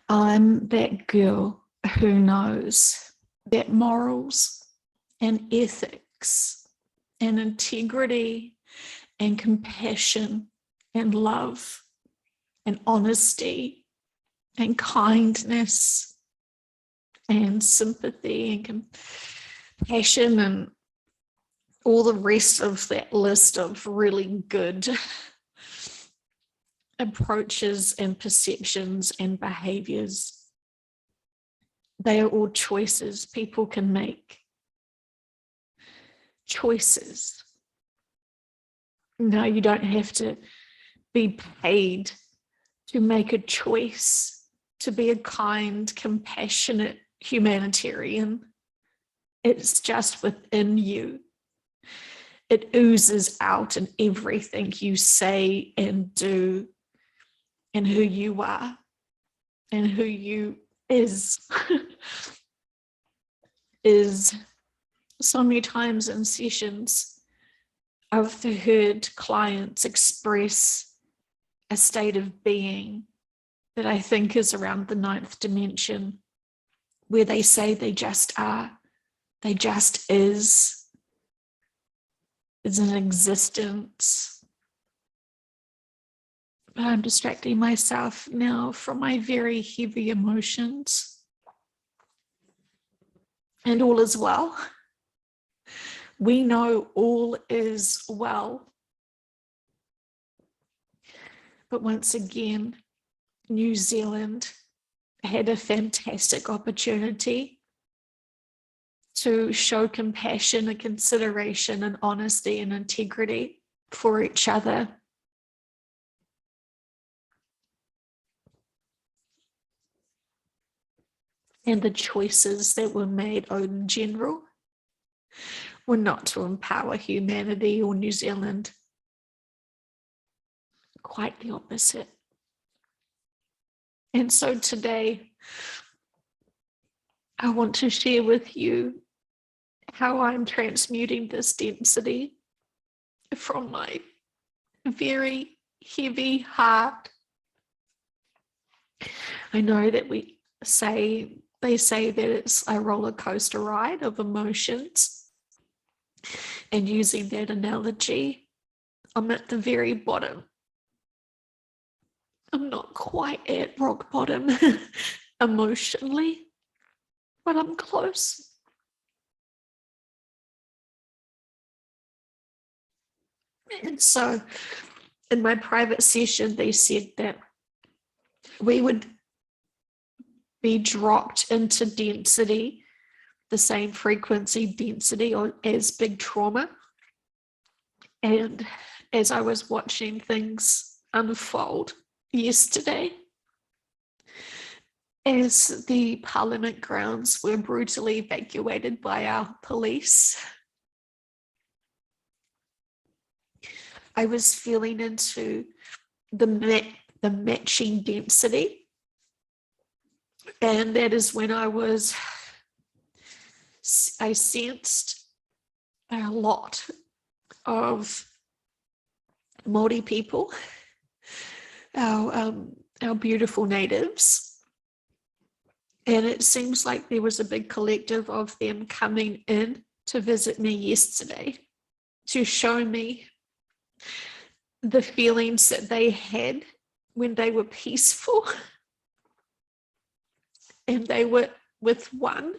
I'm that girl who knows that morals and ethics and integrity and compassion and love and honesty and kindness and sympathy and compassion and all the rest of that list of really good approaches and perceptions and behaviors, they are all choices people can make. Choices. No, you don't have to be paid to make a choice to be a kind, compassionate humanitarian. It's just within you. It oozes out in everything you say and do, and who you are, and who you is. Is so many times in sessions, I've heard clients express a state of being that I think is around the 9th dimension, where they say they just are, they just is an existence. But I'm distracting myself now from my very heavy emotions. And all is well. We know all is well. But once again, New Zealand had a fantastic opportunity to show compassion and consideration and honesty and integrity for each other. And the choices that were made in general were not to empower humanity or New Zealand. Quite the opposite. And so today, I want to share with you how I'm transmuting this density from my very heavy heart. I know that they say that it's a roller coaster ride of emotions. And using that analogy, I'm at the very bottom. I'm not quite at rock bottom emotionally, but I'm close. And so in my private session, they said that we would be dropped into density, the same frequency density as big trauma. And as I was watching things unfold yesterday, as the Parliament grounds were brutally evacuated by our police, I was feeling into the matching density. And that is when I sensed a lot of Māori people, our beautiful natives. And it seems like there was a big collective of them coming in to visit me yesterday to show me the feelings that they had when they were peaceful and they were with one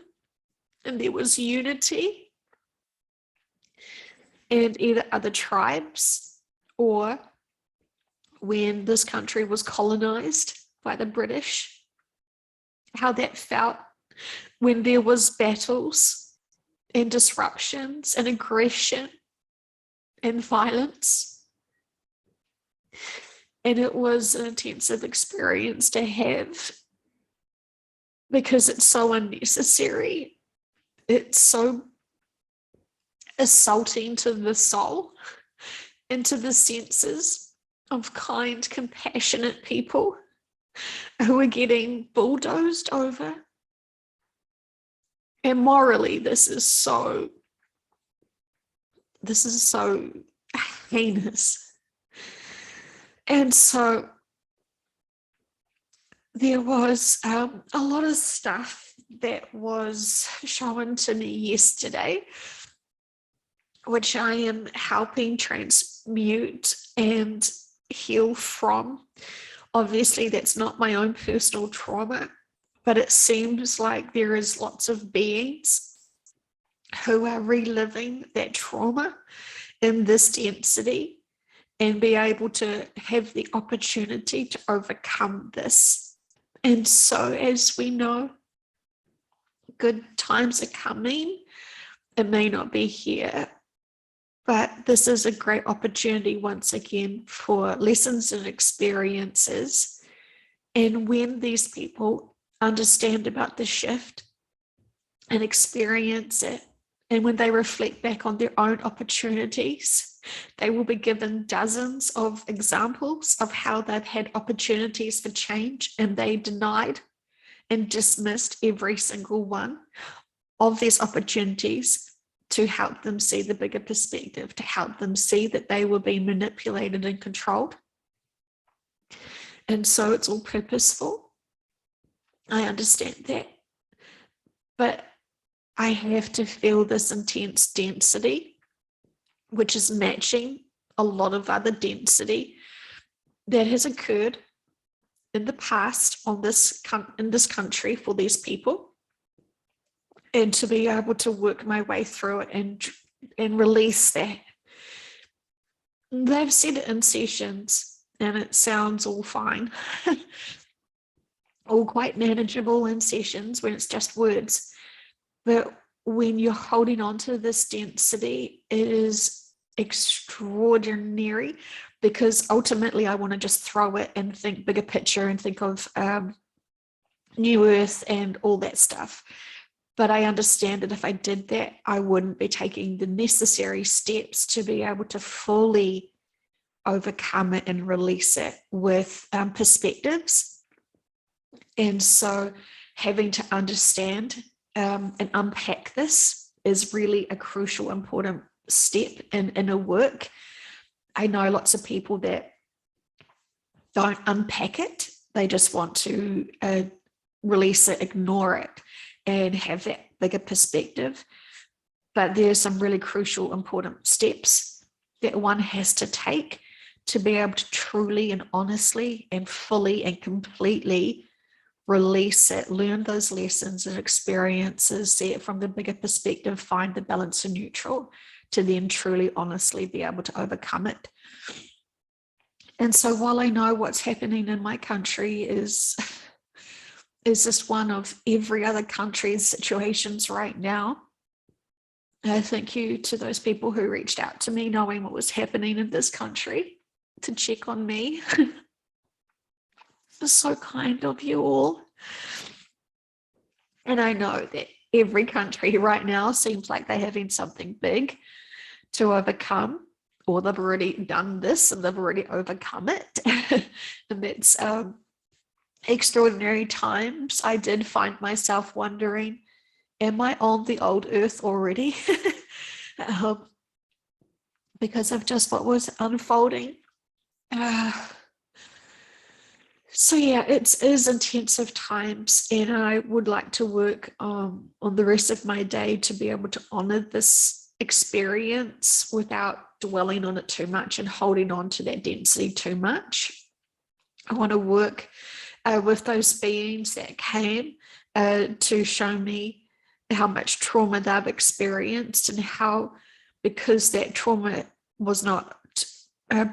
and there was unity, and either other tribes or when this country was colonized by the British, how that felt when there was battles and disruptions and aggression and violence. And it was an intensive experience to have because it's so unnecessary. It's so assaulting to the soul and to the senses of kind, compassionate people who are getting bulldozed over. And morally, this is so heinous. And so there was a lot of stuff that was shown to me yesterday, which I am helping transmute and heal from. Obviously, that's not my own personal trauma, but it seems like there is lots of beings who are reliving that trauma in this density and be able to have the opportunity to overcome this. And so, as we know, good times are coming. It may not be here, but this is a great opportunity once again for lessons and experiences. And when these people understand about the shift and experience it, and when they reflect back on their own opportunities, they will be given dozens of examples of how they've had opportunities for change and they denied and dismissed every single one of these opportunities to help them see the bigger perspective, to help them see that they were being manipulated and controlled. And so it's all purposeful. I understand that. But I have to feel this intense density, which is matching a lot of other density that has occurred in the past in this country for these people, and to be able to work my way through it and release that. They've said it in sessions and it sounds all fine, all quite manageable in sessions when it's just words. But when you're holding on to this density, it is extraordinary, because ultimately I want to just throw it and think bigger picture and think of New Earth and all that stuff. But I understand that if I did that, I wouldn't be taking the necessary steps to be able to fully overcome it and release it with perspectives. And so having to understand and unpack this is really a crucial, important step in inner work. I know lots of people that don't unpack it. They just want to release it, ignore it, and have that bigger perspective. But there's some really crucial, important steps that one has to take to be able to truly and honestly and fully and completely release it, learn those lessons and experiences, see it from the bigger perspective, find the balance and neutral, to then truly, honestly be able to overcome it. And so while I know what's happening in my country is just one of every other country's situations right now, thank you to those people who reached out to me knowing what was happening in this country to check on me. It's so kind of you all. And I know that every country right now seems like they're having something big to overcome, or they've already done this and they've already overcome it. And it's extraordinary times. I did find myself wondering, am I on the old earth already? Because of just what was unfolding. So yeah, it is intensive times, and I would like to work on the rest of my day to be able to honor this experience without dwelling on it too much and holding on to that density too much. I want to work with those beings that came to show me how much trauma they've experienced, and how, because that trauma was not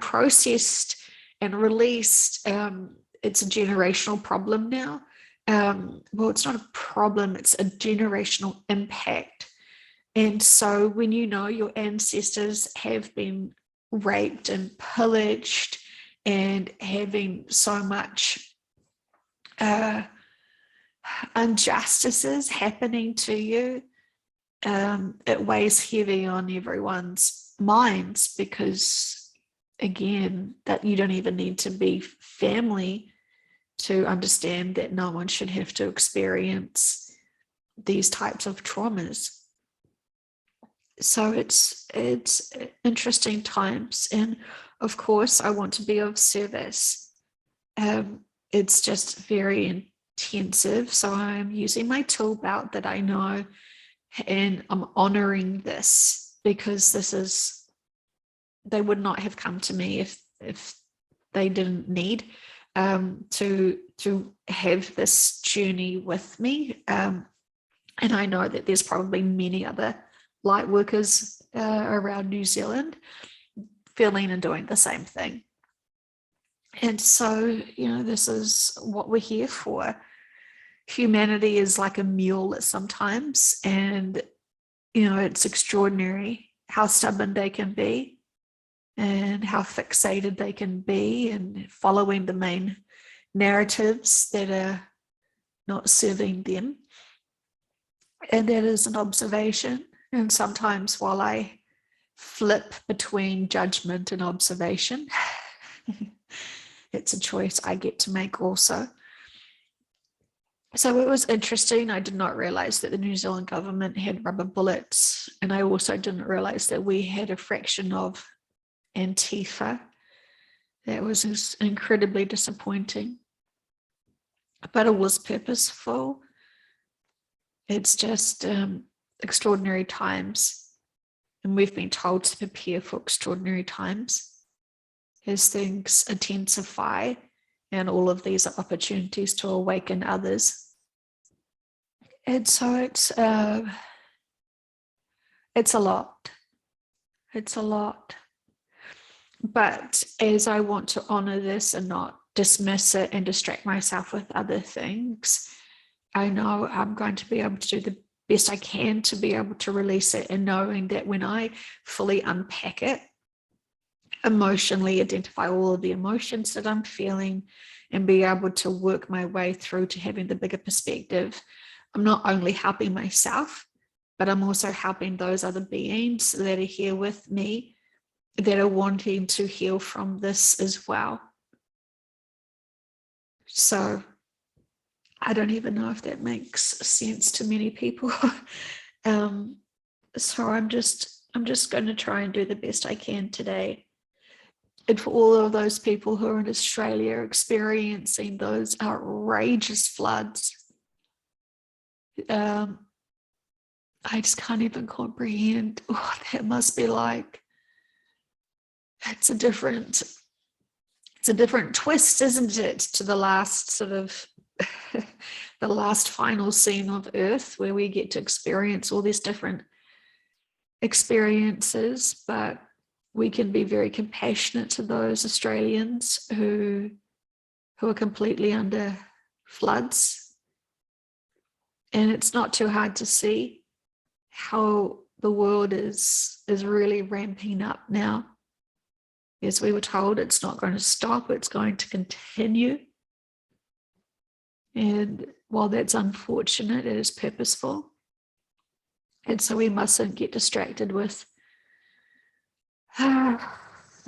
processed and released, it's a generational problem now. Well, it's not a problem, it's a generational impact. And so when you know your ancestors have been raped and pillaged and having so much injustices happening to you, it weighs heavy on everyone's minds, because again, that you don't even need to be family to understand that no one should have to experience these types of traumas. So it's interesting times, and of course I want to be of service. it's just very intensive. So I'm using my tool belt that I know, and I'm honoring this, because they would not have come to me if they didn't need to have this journey with me. And I know that there's probably many other light workers around New Zealand feeling and doing the same thing. And so, this is what we're here for. Humanity is like a mule sometimes, and, it's extraordinary how stubborn they can be and how fixated they can be and following the main narratives that are not serving them. And that is an observation. And sometimes while I flip between judgment and observation, it's a choice I get to make also. So it was interesting. I did not realize that the New Zealand government had rubber bullets. And I also didn't realize that we had a fraction of Antifa. That was incredibly disappointing. But it was purposeful. It's just extraordinary times. And we've been told to prepare for extraordinary times as things intensify, and all of these are opportunities to awaken others. And so it's a lot. It's a lot. But as I want to honor this and not dismiss it and distract myself with other things, I know I'm going to be able to do the best I can to be able to release it, and knowing that when I fully unpack it, emotionally identify all of the emotions that I'm feeling and be able to work my way through to having the bigger perspective, I'm not only helping myself, but I'm also helping those other beings that are here with me that are wanting to heal from this as well. So I don't even know if that makes sense to many people. So I'm just going to try and do the best I can today. And for all of those people who are in Australia experiencing those outrageous floods, I just can't even comprehend what that must be like. It's a different twist, isn't it, to the last sort of the last final scene of Earth, where we get to experience all these different experiences, but we can be very compassionate to those Australians who are completely under floods. And it's not too hard to see how the world is really ramping up now. As we were told, it's not going to stop, it's going to continue. And while that's unfortunate, it is purposeful. And so we mustn't get distracted with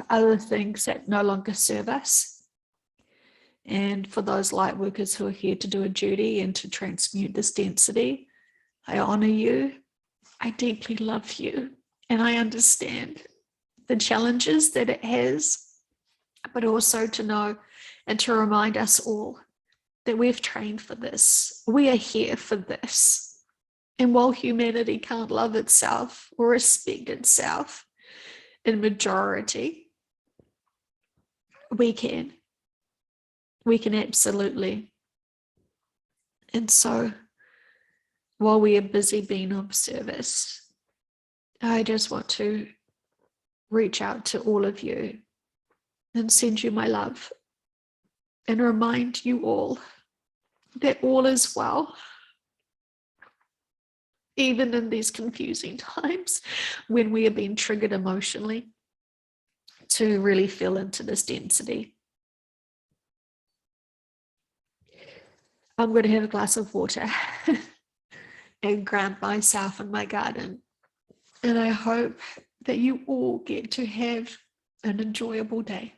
other things that no longer serve us. And for those light workers who are here to do a duty and to transmute this density, I honor you. I deeply love you. And I understand the challenges that it has, but also to know and to remind us all that we've trained for this. We are here for this. And while humanity can't love itself or respect itself in majority, we can. We can absolutely. And so while we are busy being of service, I just want to reach out to all of you and send you my love and remind you all that all is well. Even in these confusing times when we are being triggered emotionally, to really feel into this density. I'm going to have a glass of water and ground myself in my garden. And I hope that you all get to have an enjoyable day.